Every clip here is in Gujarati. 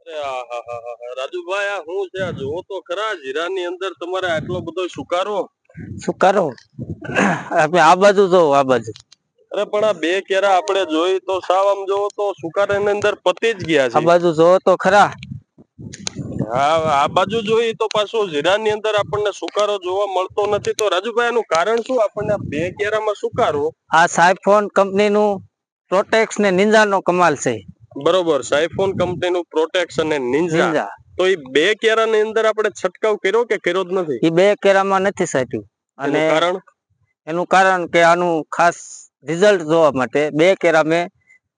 રાજુભાઈ આ શું છે? આ જુઓ તો ખરા, જીરાની અંદર તમારે આટલો બધો સુકારો. સુકારો આપણે આ બાજુ જો, આ બાજુ. અરે પણ આ બે કેરા આપણે જોઈ તો સાવ આમ જોવો તો સુકારાની અંદર પતી જ ગયા છે. આ બાજુ જો તો ખરા. હા, આ બાજુ જોઈ તો પાછું જીરાની અંદર આપણને સુકારો જોવા મળતો નથી. તો રાજુભાઈ એનું કારણ શું? આપણને આ બે કેરામાં સુકારો. આ સાયફોન કંપનીનું પ્રોટેક્સ ને નિંજા નો કમાલ છે. બરોબર, સાયફોન કંપનીનું પ્રોટેક્સ અને નિંજા. તો એ બે કેરાની અંદર આપણે છંટકાવ કર્યો કે કર્યો જ નથી? એ બે કેરામાં નથી સાટ્યું. અને કારણ? એનું કારણ કે આનું ખાસ રિઝલ્ટ જોવા માટે બે કેરા મેં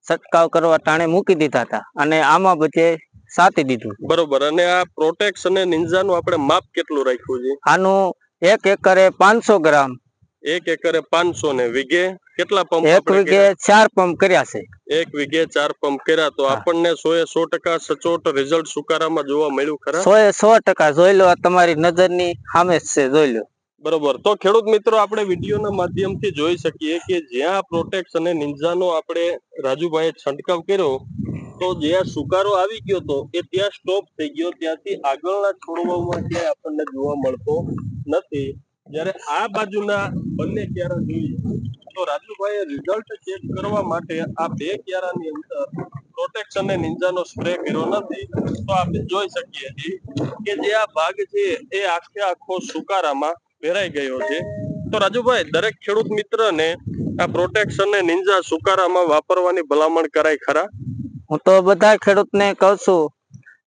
છંટકાવ કરવા ટાણે મૂકી દીધા હતા અને આમાં બધે સાટી દીધું. બરોબર, અને આ પ્રોટેક્સ અને નિંજાનું આપણે માપ કેટલું રાખ્યું છે? આનું 1 એકરે 500 ગ્રામ. 1 એકરે 500 ને વીઘે કેટલા પંપ? 1 વીઘે 4 પંપ કર્યા છે. 1 વીઘે 4 પંપ કર્યા. તો આપણને 100% સચોટ રિઝલ્ટ સુકારામાં જોવા મળ્યું ખરા? 100% જોઈ લો, તમારી નજરની સામે જ છે, જોઈ લો. બરોબર, તો ખેડૂત મિત્રો આપણે વિડીયોના માધ્યમથી જોઈ શકીએ કે જ્યાં પ્રોટેક્સ અને નિંજાનો આપણે રાજુભાઈએ છંટકાવ કર્યો તો જ્યાં સુકારો આવી ગયો તો એ ત્યાં સ્ટોપ થઈ ગયો, ત્યાંથી આગળના છોડવામાં ક્યાંય આપણને જોવા મળતો નથી. જ્યારે આ બાજુના બંને ક્યારા જોઈએ તો રાજુભાઈએ રિઝલ્ટ ચેક કરવા માટે આ બે ક્યારાની અંદર પ્રોટેક્સ અને નિંજાનો સ્પ્રે કર્યો નથી. તો આપણે જોઈ શકીએ છીએ કે જે આ ભાગ છે એ આખો સુકારામાં ભેરાઈ ગયો છે. તો રાજુભાઈ, દરેક ખેડૂત મિત્રને આ પ્રોટેક્સ અને નિંજા સુકારામાં વાપરવાની ભલામણ કરાય ખરા? હું તો બધા ખેડૂતને કહું છું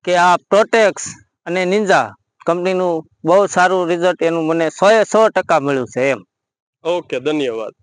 કે આ પ્રોટેક્સ અને નિંજા કંપનીનું બહુ સારું રિઝલ્ટ એનું મને 100% મળ્યું છે એમ. ઓકે, ધન્યવાદ.